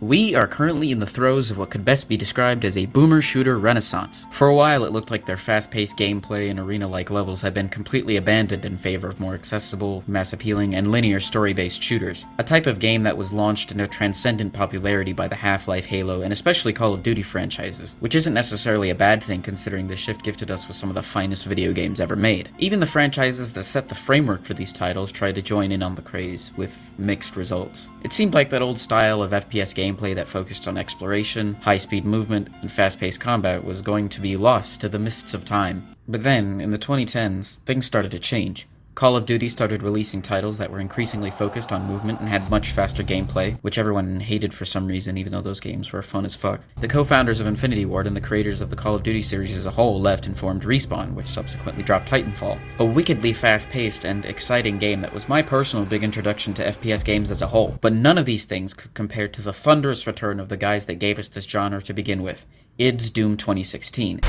We are currently in the throes of what could best be described as a boomer shooter renaissance. For a while it looked like their fast-paced gameplay and arena-like levels had been completely abandoned in favor of more accessible, mass-appealing, and linear story-based shooters. A type of game that was launched into transcendent popularity by the Half-Life, Halo, and especially Call of Duty franchises, which isn't necessarily a bad thing considering the shift gifted us with some of the finest video games ever made. Even the franchises that set the framework for these titles tried to join in on the craze, with mixed results. It seemed like that old style of FPS gameplay that focused on exploration, high-speed movement, and fast-paced combat was going to be lost to the mists of time. But then, in the 2010s, things started to change. Call of Duty started releasing titles that were increasingly focused on movement and had much faster gameplay, which everyone hated for some reason, even though those games were fun as fuck. The co-founders of Infinity Ward and the creators of the Call of Duty series as a whole left and formed Respawn, which subsequently dropped Titanfall. A wickedly fast-paced and exciting game that was my personal big introduction to FPS games as a whole. But none of these things could compare to the thunderous return of the guys that gave us this genre to begin with, id's Doom 2016.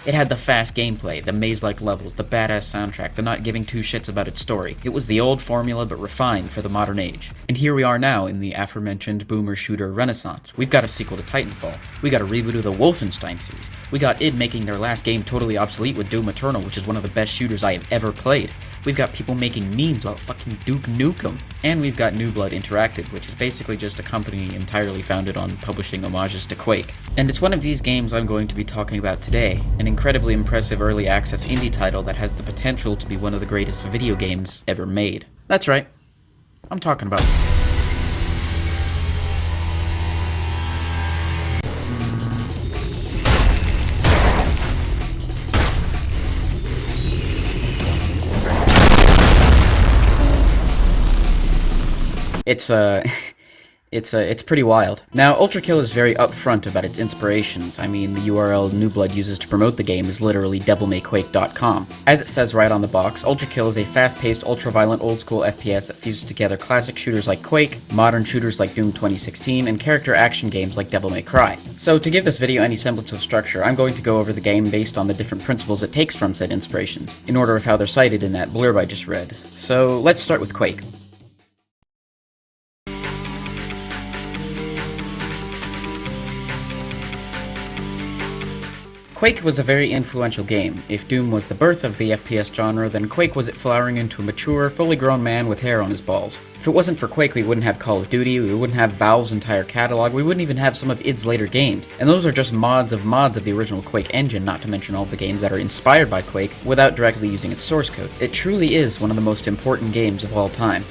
It had the fast gameplay, the maze-like levels, the badass soundtrack, the not giving two shits about its story. It was the old formula but refined for the modern age. And here we are now in the aforementioned boomer shooter renaissance. We've got a sequel to Titanfall. We got a reboot of the Wolfenstein series. We got id making their last game totally obsolete with Doom Eternal, which is one of the best shooters I have ever played. We've got people making memes about fucking Duke Nukem. And we've got New Blood Interactive, which is basically just a company entirely founded on publishing homages to Quake. And it's one of these games I'm going to be talking about today, an incredibly impressive early access indie title that has the potential to be one of the greatest video games ever made. That's right, I'm talking about It's pretty wild. Now, ULTRAKILL is very upfront about its inspirations. I mean, the URL New Blood uses to promote the game is literally devilmayquake.com. As it says right on the box, ULTRAKILL is a fast-paced, ultra-violent, old-school FPS that fuses together classic shooters like Quake, modern shooters like Doom 2016, and character action games like Devil May Cry. So, to give this video any semblance of structure, I'm going to go over the game based on the different principles it takes from said inspirations, in order of how they're cited in that blurb I just read. So, let's start with Quake. Quake was a very influential game. If Doom was the birth of the FPS genre, then Quake was it flowering into a mature, fully grown man with hair on his balls. If it wasn't for Quake, we wouldn't have Call of Duty, we wouldn't have Valve's entire catalog, we wouldn't even have some of id's later games. And those are just mods of the original Quake engine, not to mention all the games that are inspired by Quake, without directly using its source code. It truly is one of the most important games of all time.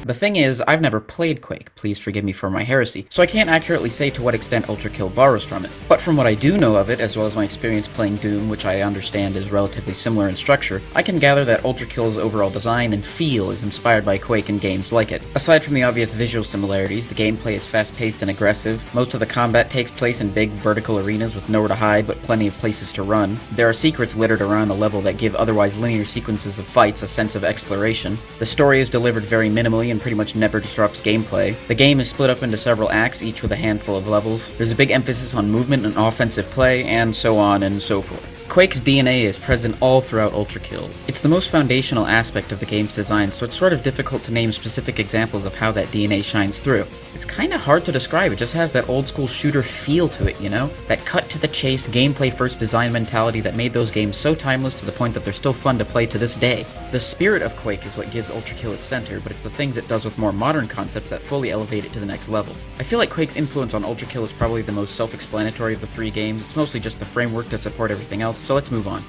The thing is, I've never played Quake, please forgive me for my heresy, so I can't accurately say to what extent ULTRAKILL borrows from it. But from what I do know of it, as well as my experience playing Doom, which I understand is relatively similar in structure, I can gather that ULTRAKILL's overall design and feel is inspired by Quake and games like it. Aside from the obvious visual similarities, the gameplay is fast-paced and aggressive, most of the combat takes place in big vertical arenas with nowhere to hide but plenty of places to run. There are secrets littered around the level that give otherwise linear sequences of fights a sense of exploration. The story is delivered very minimally and pretty much never disrupts gameplay. The game is split up into several acts, each with a handful of levels. There's a big emphasis on movement and offensive play, and so on and so forth. Quake's DNA is present all throughout ULTRAKILL. It's the most foundational aspect of the game's design, so it's sort of difficult to name specific examples of how that DNA shines through. It's kinda hard to describe, it just has that old school shooter feel to it, you know? That cut-to-the-chase, gameplay-first design mentality that made those games so timeless to the point that they're still fun to play to this day. The spirit of Quake is what gives ULTRAKILL its center, but it's the things it does with more modern concepts that fully elevate it to the next level. I feel like Quake's influence on ULTRAKILL is probably the most self-explanatory of the three games. It's mostly just the framework to support everything else, so let's move on.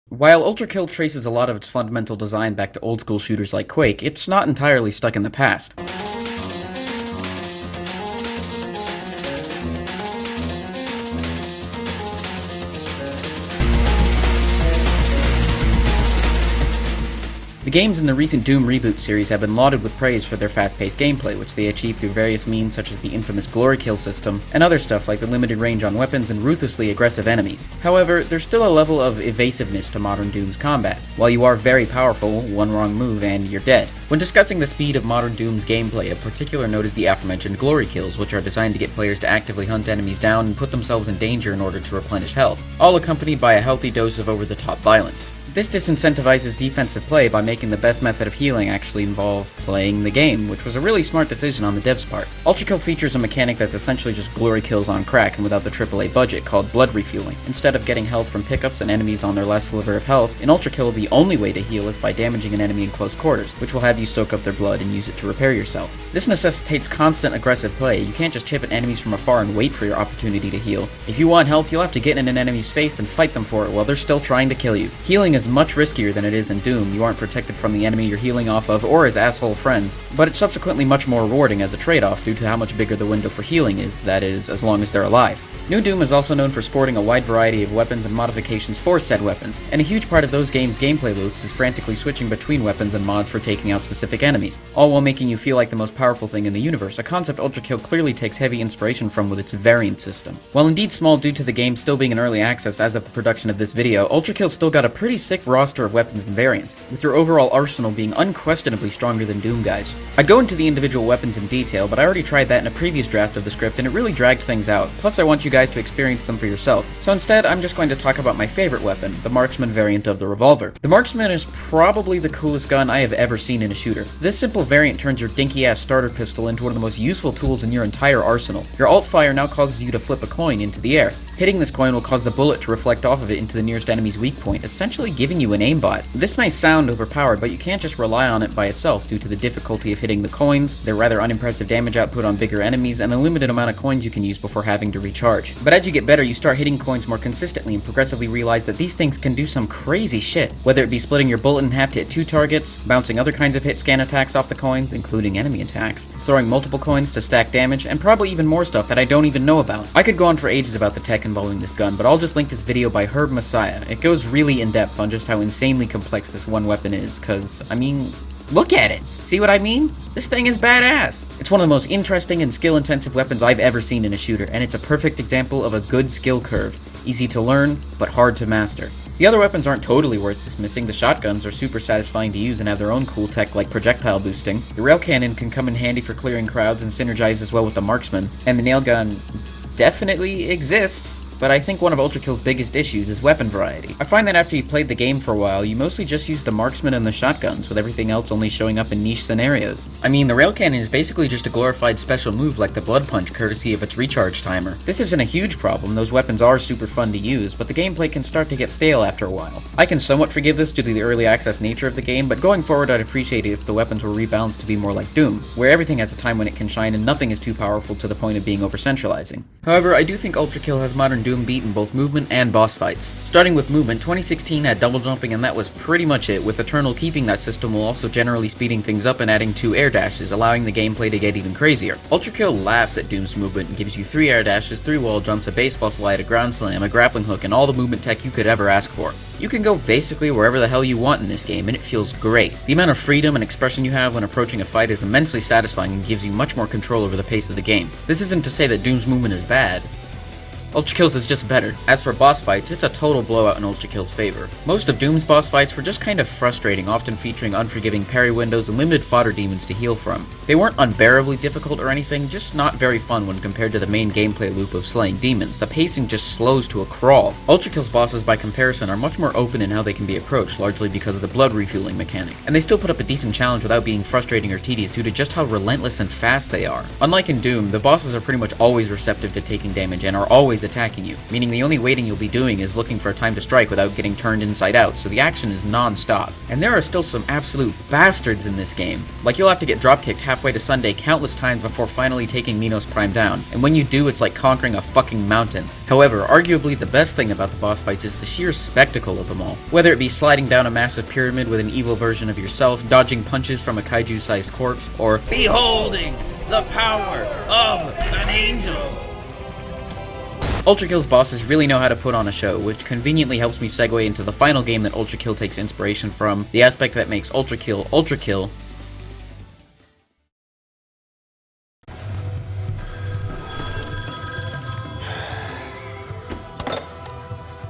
While ULTRAKILL traces a lot of its fundamental design back to old-school shooters like Quake, it's not entirely stuck in the past. The games in the recent Doom reboot series have been lauded with praise for their fast-paced gameplay, which they achieve through various means such as the infamous glory kill system, and other stuff like the limited range on weapons and ruthlessly aggressive enemies. However, there's still a level of evasiveness to modern Doom's combat. While you are very powerful, one wrong move and you're dead. When discussing the speed of modern Doom's gameplay, of particular note is the aforementioned glory kills, which are designed to get players to actively hunt enemies down and put themselves in danger in order to replenish health, all accompanied by a healthy dose of over-the-top violence. This disincentivizes defensive play by making the best method of healing actually involve playing the game, which was a really smart decision on the devs' part. ULTRAKILL features a mechanic that's essentially just glory kills on crack and without the AAA budget, called blood refueling. Instead of getting health from pickups and enemies on their last sliver of health, in ULTRAKILL the only way to heal is by damaging an enemy in close quarters, which will have you soak up their blood and use it to repair yourself. This necessitates constant aggressive play. You can't just chip at enemies from afar and wait for your opportunity to heal. If you want health, you'll have to get in an enemy's face and fight them for it while they're still trying to kill you. Healing is much riskier than it is in Doom. You aren't protected from the enemy you're healing off of or his asshole friends, but it's subsequently much more rewarding as a trade-off due to how much bigger the window for healing is, that is, as long as they're alive. New Doom is also known for sporting a wide variety of weapons and modifications for said weapons, and a huge part of those games' gameplay loops is frantically switching between weapons and mods for taking out specific enemies, all while making you feel like the most powerful thing in the universe, a concept ULTRAKILL clearly takes heavy inspiration from with its variant system. While indeed small due to the game still being in early access as of the production of this video, ULTRAKILL still got a pretty sick roster of weapons and variants, with your overall arsenal being unquestionably stronger than Doom guys. I'd go into the individual weapons in detail, but I already tried that in a previous draft of the script and it really dragged things out, plus I want you guys to experience them for yourself. So instead, I'm just going to talk about my favorite weapon, the marksman variant of the revolver. The marksman is probably the coolest gun I have ever seen in a shooter. This simple variant turns your dinky-ass starter pistol into one of the most useful tools in your entire arsenal. Your alt fire now causes you to flip a coin into the air. Hitting this coin will cause the bullet to reflect off of it into the nearest enemy's weak point, essentially giving you an aimbot. This may sound overpowered, but you can't just rely on it by itself due to the difficulty of hitting the coins, their rather unimpressive damage output on bigger enemies, and the limited amount of coins you can use before having to recharge. But as you get better, you start hitting coins more consistently and progressively realize that these things can do some crazy shit. Whether it be splitting your bullet in half to hit 2 targets, bouncing other kinds of hit scan attacks off the coins, including enemy attacks, throwing multiple coins to stack damage, and probably even more stuff that I don't even know about. I could go on for ages about the tech involving this gun, but I'll just link this video by ฐ์ᵗᵗ:. It goes really in depth on just how insanely complex this one weapon is, cause, I mean, look at it! See what I mean? This thing is badass! It's one of the most interesting and skill-intensive weapons I've ever seen in a shooter, and it's a perfect example of a good skill curve. Easy to learn, but hard to master. The other weapons aren't totally worth dismissing. The shotguns are super satisfying to use and have their own cool tech like projectile boosting. The rail cannon can come in handy for clearing crowds and synergize as well with the marksman, and the nail gun definitely exists, but I think one of ULTRAKILL's biggest issues is weapon variety. I find that after you've played the game for a while, you mostly just use the marksman and the shotguns, with everything else only showing up in niche scenarios. I mean, the rail cannon is basically just a glorified special move like the blood punch, courtesy of its recharge timer. This isn't a huge problem, those weapons are super fun to use, but the gameplay can start to get stale after a while. I can somewhat forgive this due to the early access nature of the game, but going forward I'd appreciate it if the weapons were rebalanced to be more like Doom, where everything has a time when it can shine and nothing is too powerful to the point of being over-centralizing. However, I do think ULTRAKILL has modern Doom beat in both movement and boss fights. Starting with movement, 2016 had double jumping and that was pretty much it, with Eternal keeping that system while also generally speeding things up and adding 2 air dashes, allowing the gameplay to get even crazier. ULTRAKILL laughs at Doom's movement and gives you 3 air dashes, 3 wall jumps, a baseball slide, a ground slam, a grappling hook, and all the movement tech you could ever ask for. You can go basically wherever the hell you want in this game, and it feels great. The amount of freedom and expression you have when approaching a fight is immensely satisfying and gives you much more control over the pace of the game. This isn't to say that Doom's movement is bad. ULTRAKILL's is just better. As for boss fights, it's a total blowout in ULTRAKILL's favor. Most of Doom's boss fights were just kind of frustrating, often featuring unforgiving parry windows and limited fodder demons to heal from. They weren't unbearably difficult or anything, just not very fun when compared to the main gameplay loop of slaying demons. The pacing just slows to a crawl. ULTRAKILL's bosses by comparison are much more open in how they can be approached, largely because of the blood refueling mechanic, and they still put up a decent challenge without being frustrating or tedious due to just how relentless and fast they are. Unlike in Doom, the bosses are pretty much always receptive to taking damage and are always attacking you, meaning the only waiting you'll be doing is looking for a time to strike without getting turned inside out, so the action is non-stop. And there are still some absolute bastards in this game. Like, you'll have to get dropkicked halfway to Sunday countless times before finally taking Minos Prime down, and when you do, it's like conquering a fucking mountain. However, arguably the best thing about the boss fights is the sheer spectacle of them all. Whether it be sliding down a massive pyramid with an evil version of yourself, dodging punches from a kaiju-sized corpse, or beholding the power of an angel. ULTRAKILL's bosses really know how to put on a show, which conveniently helps me segue into the final game that ULTRAKILL takes inspiration from, the aspect that makes ULTRAKILL ULTRAKILL.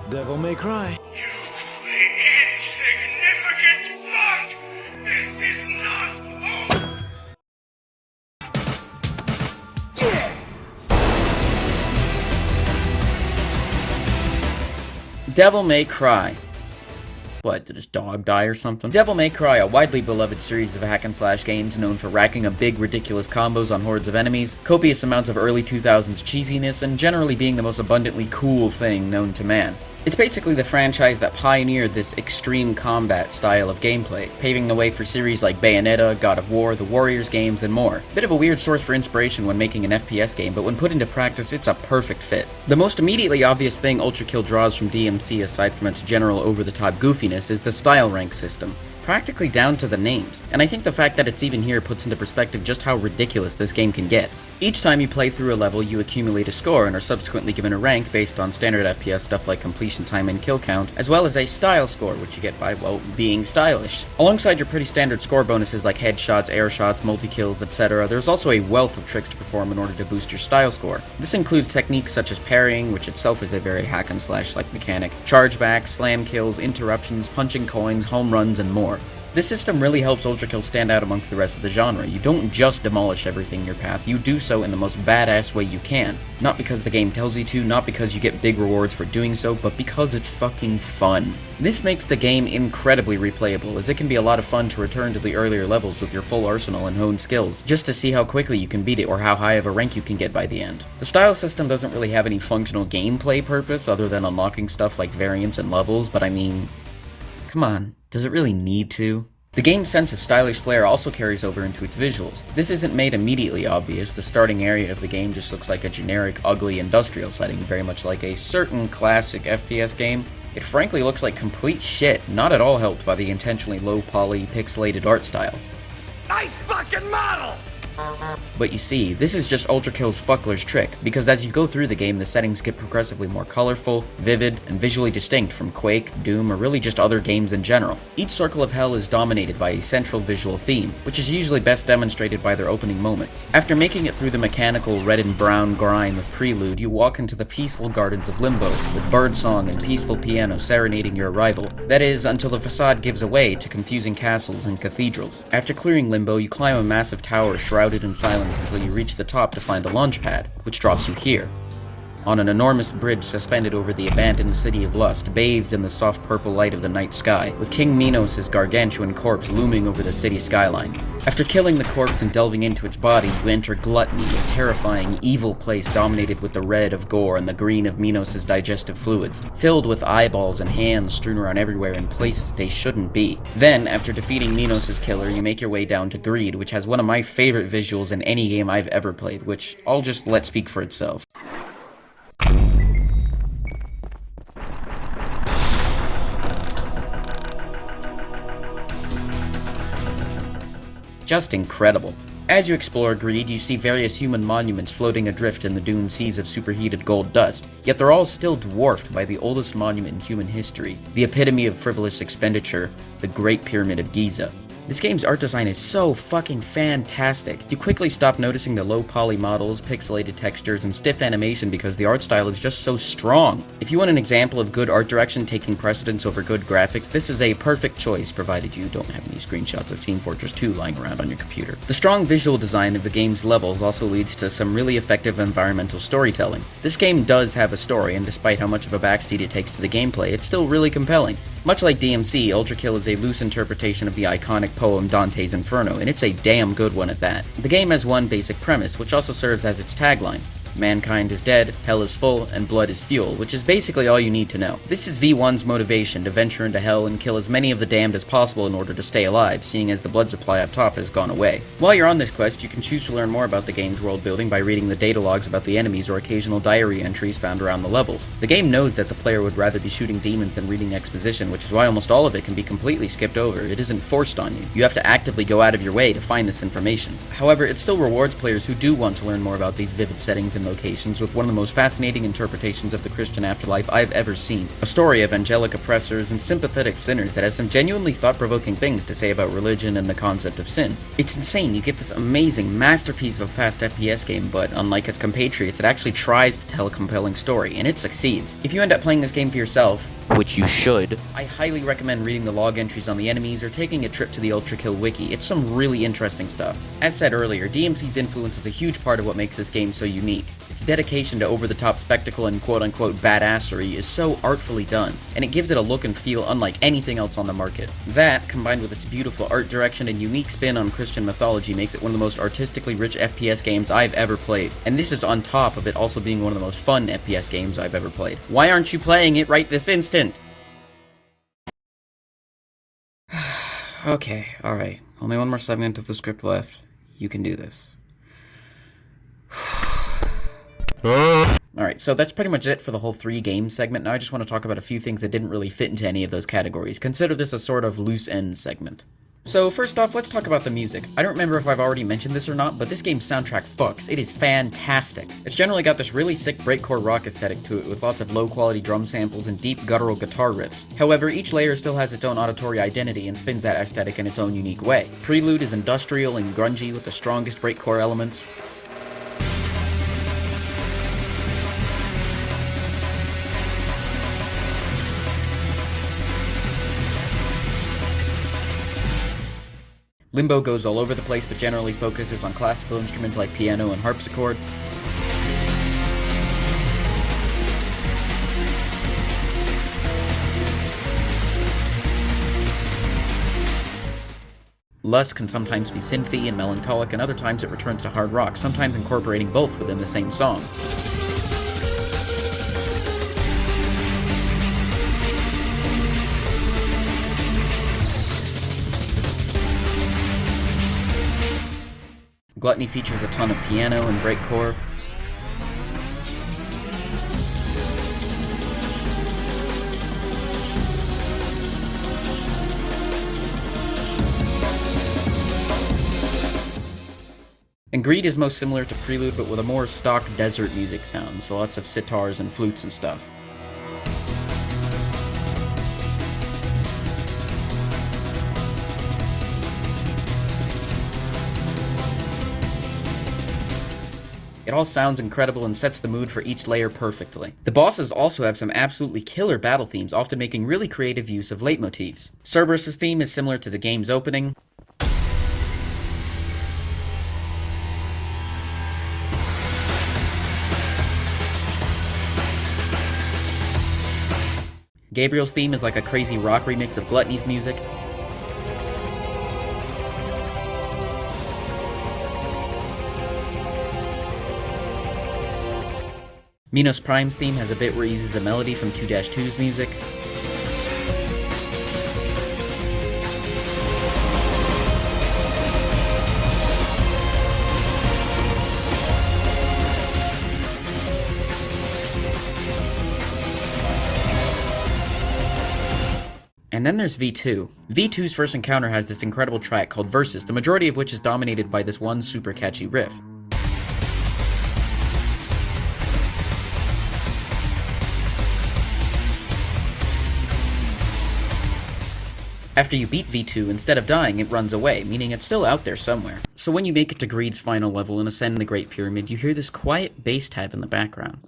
Devil may cry. You insignificant fuck! This is not over! Devil May Cry. What, did his dog die or something? Devil May Cry, a widely beloved series of hack-and-slash games known for racking up big, ridiculous combos on hordes of enemies, copious amounts of early 2000s cheesiness, and generally being the most abundantly cool thing known to man. It's basically the franchise that pioneered this extreme combat style of gameplay, paving the way for series like Bayonetta, God of War, the Warriors games, and more. Bit of a weird source for inspiration when making an FPS game, but when put into practice, it's a perfect fit. The most immediately obvious thing ULTRAKILL draws from DMC aside from its general over-the-top goofiness is the style rank system. Practically down to the names, and I think the fact that it's even here puts into perspective just how ridiculous this game can get. Each time you play through a level, you accumulate a score and are subsequently given a rank based on standard FPS stuff like completion time and kill count, as well as a style score, which you get by, well, being stylish. Alongside your pretty standard score bonuses like headshots, air shots, multi-kills, etc., there's also a wealth of tricks to perform in order to boost your style score. This includes techniques such as parrying, which itself is a very hack-and-slash-like mechanic, chargebacks, slam kills, interruptions, punching coins, home runs, and more. This system really helps ULTRAKILL stand out amongst the rest of the genre. You don't just demolish everything in your path, you do so in the most badass way you can. Not because the game tells you to, not because you get big rewards for doing so, but because it's fucking fun. This makes the game incredibly replayable, as it can be a lot of fun to return to the earlier levels with your full arsenal and honed skills, just to see how quickly you can beat it or how high of a rank you can get by the end. The style system doesn't really have any functional gameplay purpose other than unlocking stuff like variants and levels, but I mean, come on. Does it really need to? The game's sense of stylish flair also carries over into its visuals. This isn't made immediately obvious. The starting area of the game just looks like a generic, ugly industrial setting, very much like a certain classic FPS game. It frankly looks like complete shit, not at all helped by the intentionally low-poly, pixelated art style. Nice fucking model! But you see, this is just ULTRAKILL's fuckler's trick, because as you go through the game, the settings get progressively more colorful, vivid, and visually distinct from Quake, Doom, or really just other games in general. Each circle of hell is dominated by a central visual theme, which is usually best demonstrated by their opening moments. After making it through the mechanical red and brown grime of PRELUDE, you walk into the peaceful gardens of Limbo, with birdsong and peaceful piano serenading your arrival. That is, until the facade gives away to confusing castles and cathedrals. After clearing Limbo, you climb a massive tower shrouded in silence until you reach the top to find a launch pad, which drops you here, on an enormous bridge suspended over the abandoned city of Lust, bathed in the soft purple light of the night sky, with King Minos' gargantuan corpse looming over the city skyline. After killing the corpse and delving into its body, you enter Gluttony, a terrifying, evil place dominated with the red of gore and the green of Minos' digestive fluids, filled with eyeballs and hands strewn around everywhere in places they shouldn't be. Then, after defeating Minos' killer, you make your way down to Greed, which has one of my favorite visuals in any game I've ever played, which I'll just let speak for itself. Just incredible. As you explore Greed, you see various human monuments floating adrift in the dune seas of superheated gold dust, yet they're all still dwarfed by the oldest monument in human history, the epitome of frivolous expenditure, the Great Pyramid of Giza. This game's art design is so fucking fantastic. You quickly stop noticing the low poly models, pixelated textures, and stiff animation because the art style is just so strong. If you want an example of good art direction taking precedence over good graphics, this is a perfect choice, provided you don't have any screenshots of Team Fortress 2 lying around on your computer. The strong visual design of the game's levels also leads to some really effective environmental storytelling. This game does have a story, and despite how much of a backseat it takes to the gameplay, it's still really compelling. Much like DMC, ULTRAKILL is a loose interpretation of the iconic poem Dante's Inferno, and it's a damn good one at that. The game has one basic premise, which also serves as its tagline. Mankind is dead, hell is full, and blood is fuel, which is basically all you need to know. This is V1's motivation to venture into hell and kill as many of the damned as possible in order to stay alive, seeing as the blood supply up top has gone away. While you're on this quest, you can choose to learn more about the game's world building by reading the data logs about the enemies or occasional diary entries found around the levels. The game knows that the player would rather be shooting demons than reading exposition, which is why almost all of it can be completely skipped over. It isn't forced on you. You have to actively go out of your way to find this information. However, it still rewards players who do want to learn more about these vivid settings and locations with one of the most fascinating interpretations of the Christian afterlife I've ever seen. A story of angelic oppressors and sympathetic sinners that has some genuinely thought-provoking things to say about religion and the concept of sin. It's insane, you get this amazing masterpiece of a fast FPS game, but unlike its compatriots, it actually tries to tell a compelling story, and it succeeds. If you end up playing this game for yourself, which you should, I highly recommend reading the log entries on the enemies or taking a trip to the ULTRAKILL wiki. It's some really interesting stuff. As said earlier, DMC's influence is a huge part of what makes this game so unique. It's Its dedication to over-the-top spectacle and quote-unquote badassery is so artfully done, and it gives it a look and feel unlike anything else on the market. That, combined with its beautiful art direction and unique spin on Christian mythology, makes it one of the most artistically rich FPS games I've ever played. And this is on top of it also being one of the most fun FPS games I've ever played. Why aren't you playing it right this instant? Okay, alright. Only one more segment of the script left. You can do this. Alright, so that's pretty much it for the whole 3 games segment. Now I just want to talk about a few things that didn't really fit into any of those categories. Consider this a sort of loose ends segment. So first off, let's talk about the music. I don't remember if I've already mentioned this or not, but this game's soundtrack fucks. It is fantastic. It's generally got this really sick breakcore rock aesthetic to it, with lots of low-quality drum samples and deep guttural guitar riffs. However, each layer still has its own auditory identity and spins that aesthetic in its own unique way. Prelude is industrial and grungy with the strongest breakcore elements. Limbo goes all over the place, but generally focuses on classical instruments like piano and harpsichord. Lust can sometimes be synthy and melancholic, and other times it returns to hard rock, sometimes incorporating both within the same song. Gluttony features a ton of piano and breakcore. And Greed is most similar to Prelude, but with a more stock desert music sound, so lots of sitars and flutes and stuff. It all sounds incredible and sets the mood for each layer perfectly. The bosses also have some absolutely killer battle themes, often making really creative use of leitmotifs. Cerberus' theme is similar to the game's opening. Gabriel's theme is like a crazy rock remix of Gluttony's music. Minos Prime's theme has a bit where it uses a melody from 2-2's music. And then there's V2. V2's first encounter has this incredible track called Versus, the majority of which is dominated by this one super catchy riff. After you beat V2, instead of dying, it runs away, meaning it's still out there somewhere. So when you make it to Greed's final level and ascend the Great Pyramid, you hear this quiet bass tab in the background.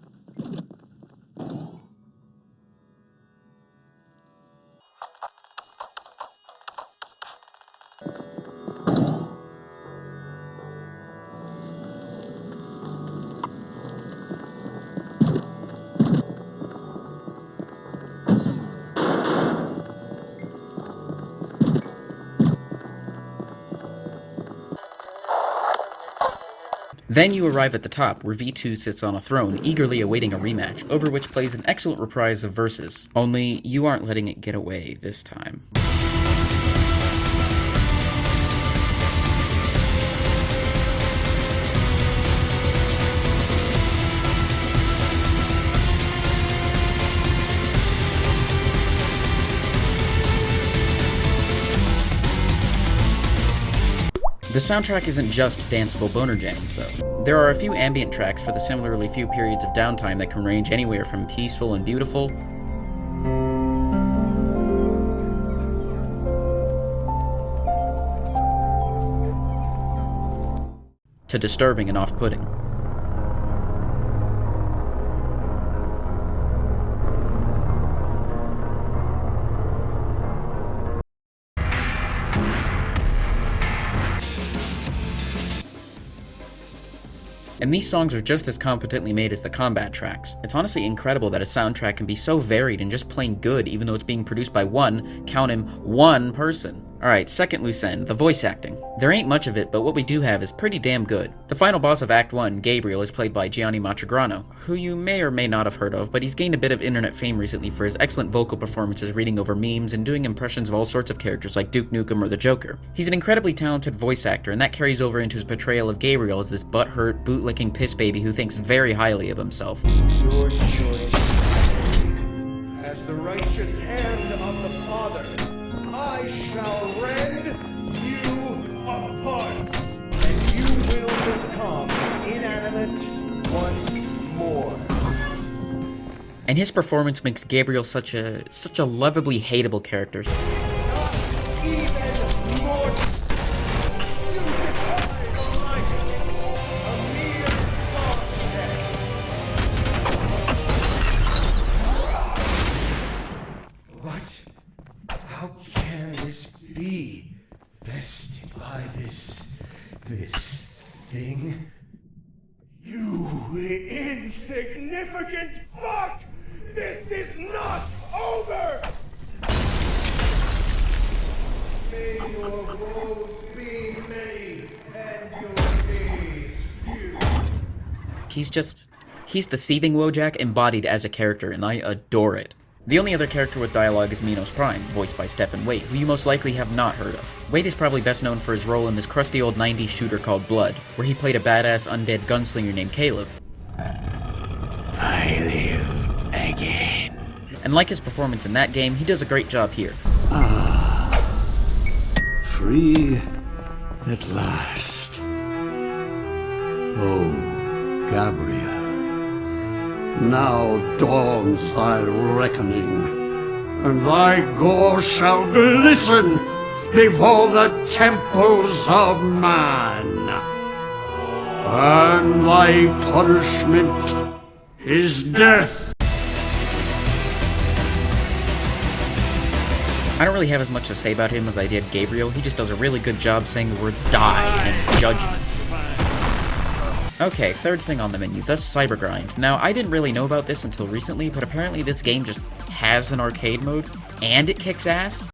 Then you arrive at the top, where V2 sits on a throne, eagerly awaiting a rematch, over which plays an excellent reprise of Versus. Only, you aren't letting it get away this time. The soundtrack isn't just danceable boner jams, though. There are a few ambient tracks for the similarly few periods of downtime that can range anywhere from peaceful and beautiful to disturbing and off-putting. And these songs are just as competently made as the combat tracks. It's honestly incredible that a soundtrack can be so varied and just plain good even though it's being produced by one, count him, one person. Alright, second loose end, the voice acting. There ain't much of it, but what we do have is pretty damn good. The final boss of Act 1, Gabriel, is played by Gianni Matrigrano, who you may or may not have heard of, but he's gained a bit of internet fame recently for his excellent vocal performances reading over memes and doing impressions of all sorts of characters like Duke Nukem or the Joker. He's an incredibly talented voice actor, and that carries over into his portrayal of Gabriel as this butthurt, bootlicking piss baby who thinks very highly of himself. Your choice. As the righteous hand of the Father, I shall rend you apart, and you will become inanimate once more. And his performance makes Gabriel such a lovably hateable character. Not even more. You defy the life, a mere thought. What? How can this be? Bested by this thing? You insignificant fuck! This is not over! May your woes be many and your days few. He's the seething Wojak embodied as a character, and I adore it. The only other character with dialogue is Minos Prime, voiced by Stephen Waite, who you most likely have not heard of. Waite is probably best known for his role in this crusty old 90s shooter called Blood, where he played a badass undead gunslinger named Caleb. I live again. And like his performance in that game, he does a great job here. Free at last. Oh, Gabriel. Now dawns thy reckoning, and thy gore shall glisten before the temples of man. And thy punishment is death. I don't really have as much to say about him as I did Gabriel. He just does a really good job saying the words die and judgment. Okay, third thing on the menu, the Cybergrind. Now, I didn't really know about this until recently, but apparently this game just has an arcade mode, and it kicks ass.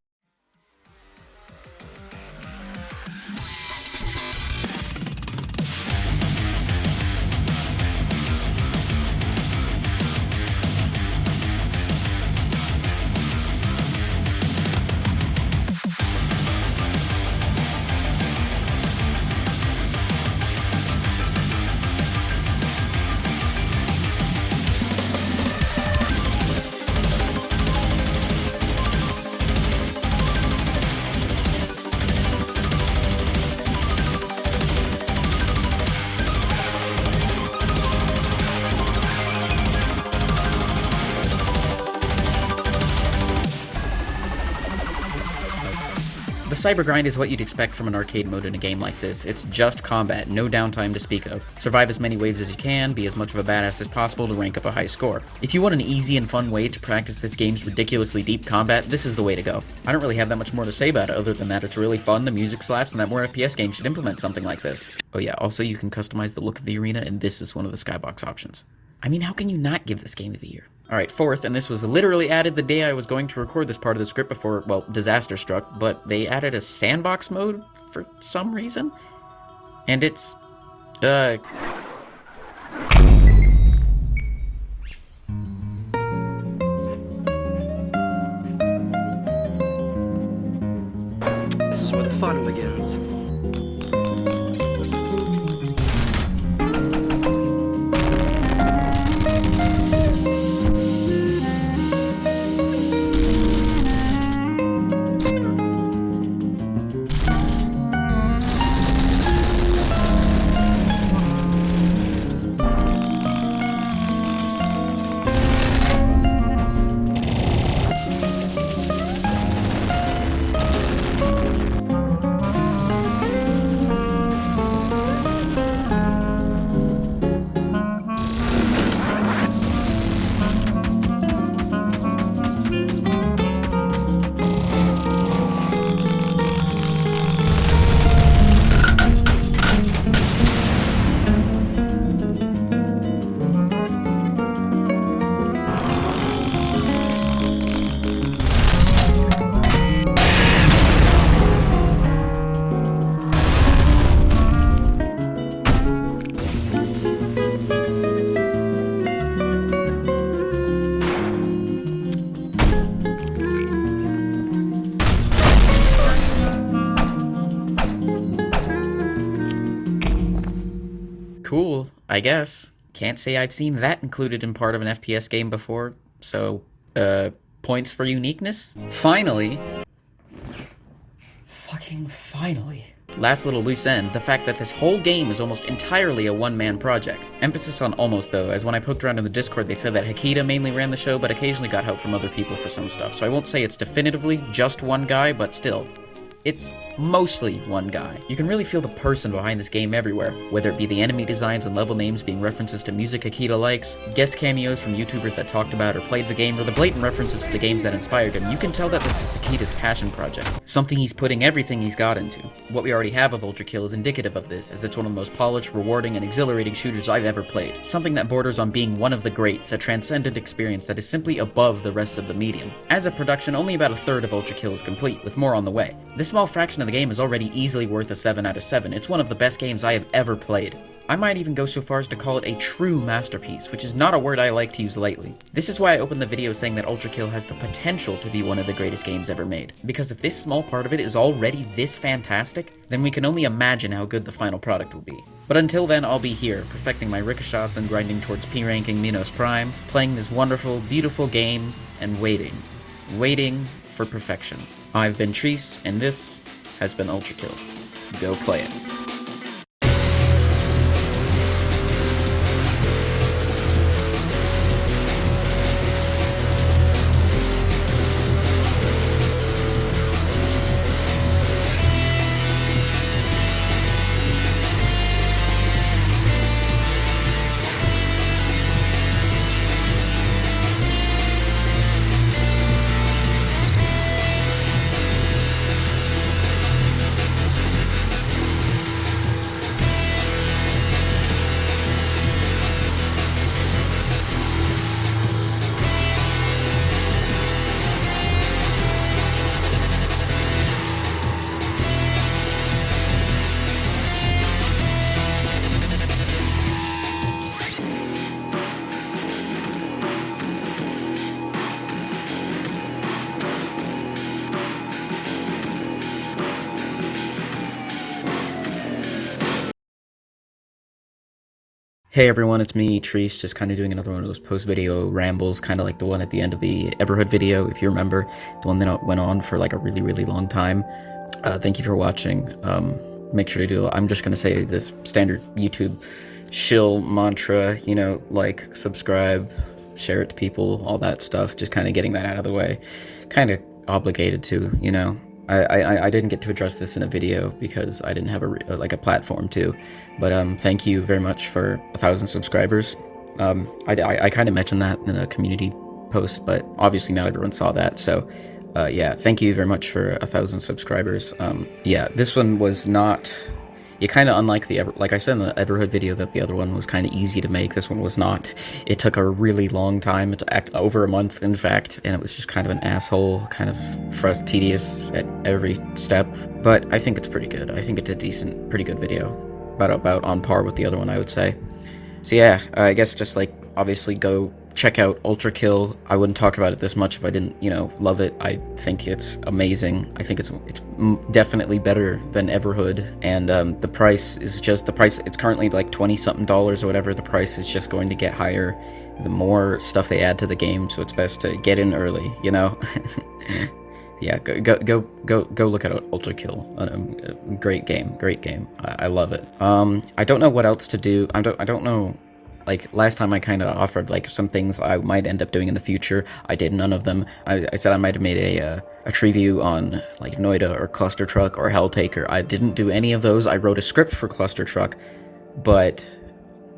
The Cybergrind is what you'd expect from an arcade mode in a game like this. It's just combat, no downtime to speak of. Survive as many waves as you can, be as much of a badass as possible to rank up a high score. If you want an easy and fun way to practice this game's ridiculously deep combat, this is the way to go. I don't really have that much more to say about it other than that it's really fun, the music slaps, and that more FPS games should implement something like this. Oh yeah, also you can customize the look of the arena, and this is one of the skybox options. I mean, how can you not give this game of the year? Alright, fourth, and this was literally added the day I was going to record this part of the script before, well, disaster struck, but they added a sandbox mode for some reason. And it's, This is where the fun begins. I guess. Can't say I've seen that included in part of an FPS game before, so, points for uniqueness? Finally. Fucking finally. Last little loose end, the fact that this whole game is almost entirely a one-man project. Emphasis on almost though, as when I poked around in the Discord they said that ಃᵗᵒः mainly ran the show, but occasionally got help from other people for some stuff, so I won't say it's definitively just one guy, but still. It's mostly one guy. You can really feel the person behind this game everywhere, whether it be the enemy designs and level names being references to music ಃᵗᵒः likes, guest cameos from YouTubers that talked about or played the game, or the blatant references to the games that inspired him. You can tell that this is ಃᵗᵗℎ's passion project, something he's putting everything he's got into. What we already have of ULTRAKILL is indicative of this, as it's one of the most polished, rewarding, and exhilarating shooters I've ever played. Something that borders on being one of the greats, a transcendent experience that is simply above the rest of the medium. As a production, only about a third of ULTRAKILL is complete, with more on the way. This small fraction of the game is already easily worth a 7 out of 7. It's one of the best games I have ever played. I might even go so far as to call it a true masterpiece, which is not a word I like to use lightly. This is why I opened the video saying that ULTRAKILL has the potential to be one of the greatest games ever made. Because if this small part of it is already this fantastic, then we can only imagine how good the final product will be. But until then, I'll be here, perfecting my ricochets and grinding towards P-ranking Minos Prime, playing this wonderful, beautiful game, and waiting for perfection. I've been treese, and this has been ULTRAKILL. Go play it. Hey everyone, it's me, Treese, just kind of doing another one of those post-video rambles, kind of like the one at the end of the Everhood video, if you remember, the one that went on for like a really, really long time. Thank you for watching. Make sure to do, I'm just going to say this standard YouTube shill mantra, you know, like, subscribe, share it to people, all that stuff, just kind of getting that out of the way. Kind of obligated to, you know. I didn't get to address this in a video because I didn't have a platform to, but thank you very much for 1,000 subscribers. I kind of mentioned that in a community post, but obviously not everyone saw that, so yeah, thank you very much for 1,000 subscribers. Yeah, this one was not, kind of unlike like I said in the Everhood video that the other one was kind of easy to make, this one was not. It took a really long time, over a month in fact, and it was just kind of an asshole, kind of tedious at every step, but I think it's pretty good. I think it's a decent, pretty good video, about on par with the other one, I would say. So yeah, I guess just like, obviously go check out ULTRAKILL. I wouldn't talk about it this much if I didn't, you know, love it. I think it's amazing. I think it's definitely better than Everhood, and the price is just the price. It's currently like $20-something or whatever. The price is just going to get higher the more stuff they add to the game, so it's best to get in early, you know. Yeah, go look at ULTRAKILL. Great game. I love it. I don't know what else to do. I don't know. Like, last time I kind of offered, like, some things I might end up doing in the future. I did none of them. I said I might have made a treeview on, like, Noida or Cluster Truck or Helltaker. I didn't do any of those. I wrote a script for Cluster Truck, but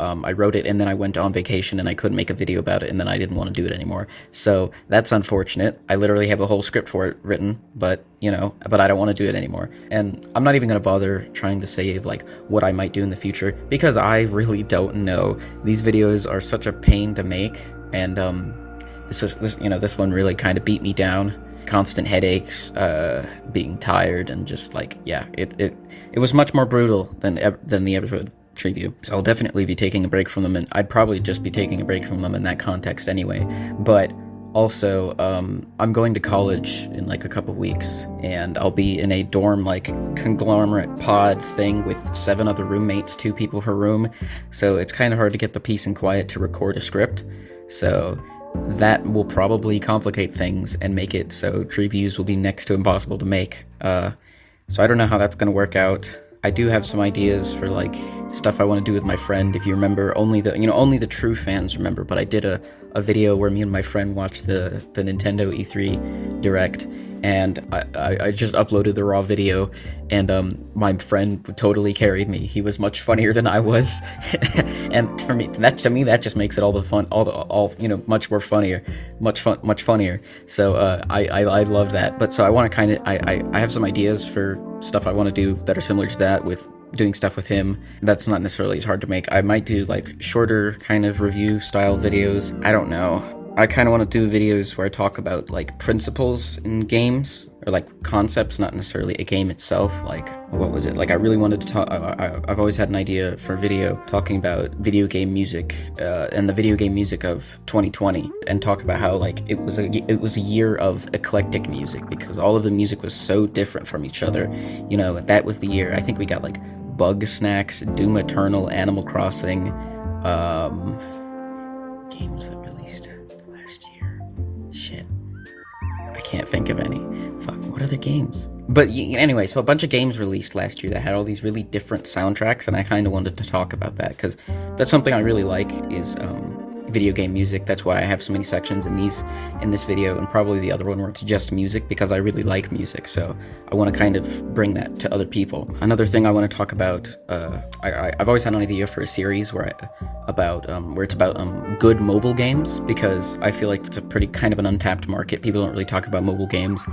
I wrote it and then I went on vacation and I couldn't make a video about it, and then I didn't want to do it anymore. So that's unfortunate. I literally have a whole script for it written, but, you know, but I don't want to do it anymore. And I'm not even going to bother trying to save, like, what I might do in the future, because I really don't know. These videos are such a pain to make, and this one really kind of beat me down. Constant headaches, being tired, and just like, yeah, it was much more brutal than the Everhood treeview. So I'll definitely be taking a break from them, and I'd probably just be taking a break from them in that context anyway. But Also, I'm going to college in like a couple weeks, and I'll be in a dorm like conglomerate pod thing with 7 other roommates, 2 people per room, so it's kind of hard to get the peace and quiet to record a script, so that will probably complicate things and make it so tree views will be next to impossible to make. So I don't know how that's gonna work out. I do have some ideas for like stuff I want to do with my friend. If you remember, only the true fans remember, but I did a video where me and my friend watched the Nintendo E3 Direct, and I just uploaded the raw video, and my friend totally carried me. He was much funnier than I was, and for me that just makes it all the fun, much more funnier, much funnier. So I love that. But so I want to kind of I have some ideas for stuff I want to do that are similar to that, with doing stuff with him. That's not necessarily as hard to make. I might do like shorter kind of review style videos. I don't know. I kind of want to do videos where I talk about like principles in games, or like concepts, not necessarily a game itself. Like, what was it? Like, I really wanted to talk, I've always had an idea for a video talking about video game music, and the video game music of 2020, and talk about how like it was a year of eclectic music, because all of the music was so different from each other. You know, that was the year. I think we got like Bug Snacks, Doom Eternal, Animal Crossing, games that released last year. Shit. I can't think of any. Fuck, what other games? But anyway, so a bunch of games released last year that had all these really different soundtracks, and I kind of wanted to talk about that, because that's something I really like, is video game music. That's why I have so many sections in this video, and probably the other one where it's just music, because I really like music, so I want to kind of bring that to other people. Another thing I want to talk about, I've always had an idea for a series where it's about good mobile games, because I feel like it's a pretty kind of an untapped market. People don't really talk about mobile games.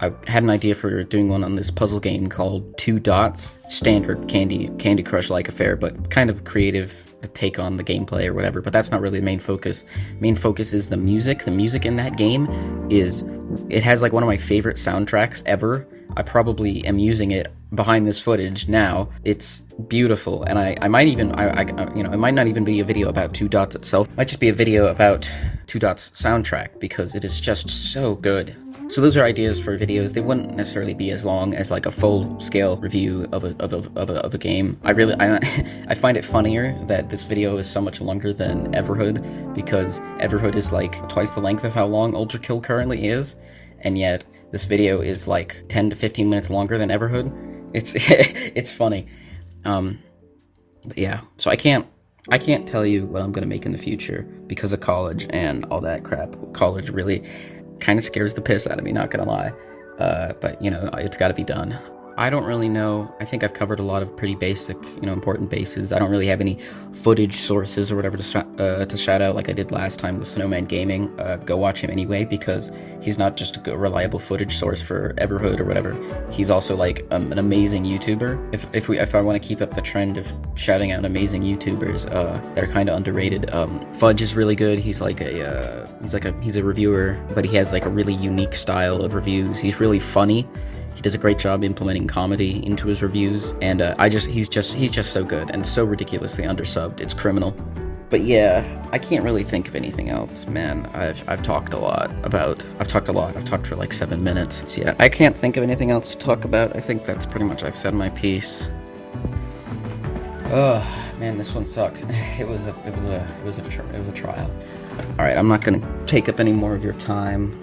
I had an idea for doing one on this puzzle game called 2 Dots, standard Candy Crush-like affair, but kind of creative to take on the gameplay or whatever, but that's not really the main focus. Main focus is the music. The music in that game it has like one of my favorite soundtracks ever. I probably am using it behind this footage now. It's beautiful, and I might even, it might not even be a video about 2 Dots itself. It might just be a video about 2 Dots soundtrack, because it is just so good. So those are ideas for videos. They wouldn't necessarily be as long as like a full-scale review of a game. I find it funnier that this video is so much longer than Everhood, because Everhood is like twice the length of how long ULTRAKILL currently is, and yet this video is like 10 to 15 minutes longer than Everhood. It's funny. But yeah, so I can't tell you what I'm gonna make in the future because of college and all that crap. College really kind of scares the piss out of me, not gonna lie, but you know, it's got to be done. I don't really know. I think I've covered a lot of pretty basic, important bases. I don't really have any footage sources or whatever to shout out like I did last time with Snowman Gaming. Go watch him anyway, because he's not just a reliable footage source for Everhood or whatever. He's also like an amazing YouTuber. If I want to keep up the trend of shouting out amazing YouTubers that are kind of underrated, Fudge is really good. He's a reviewer, but he has like a really unique style of reviews. He's really funny. He does a great job implementing comedy into his reviews, and he's just so good and so ridiculously undersubbed. It's criminal. But yeah, I can't really think of anything else, man. I've talked a lot. I've talked for like 7 minutes. So yeah, I can't think of anything else to talk about. I think that's pretty much, I've said my piece. Oh man, this one sucked. It was a trial. All right, I'm not gonna take up any more of your time.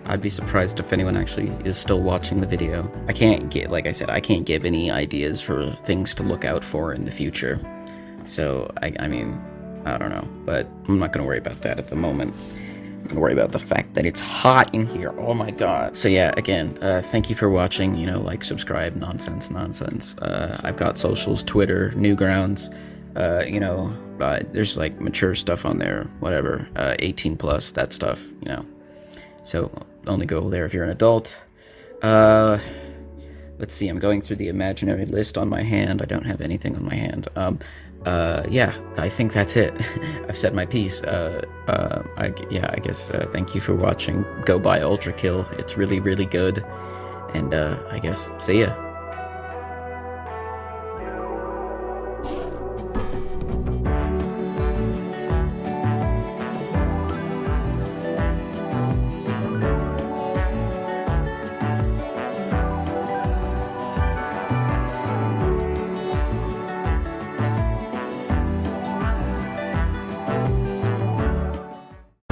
I'd be surprised if anyone actually is still watching the video. I can't give any ideas for things to look out for in the future. So, I mean, I don't know. But I'm not going to worry about that at the moment. I'm going to worry about the fact that it's hot in here. Oh my god. So yeah, again, thank you for watching. Like, subscribe, nonsense. I've got socials, Twitter, Newgrounds. There's like mature stuff on there, whatever. 18 plus, that stuff, So only go there if you're an adult. Let's see, I'm going through the imaginary list on my hand. I don't have anything on my hand. Yeah, I think that's it. I've said my piece. I guess thank you for watching. Go buy ULTRAKILL. It's really, really good. And I guess see ya.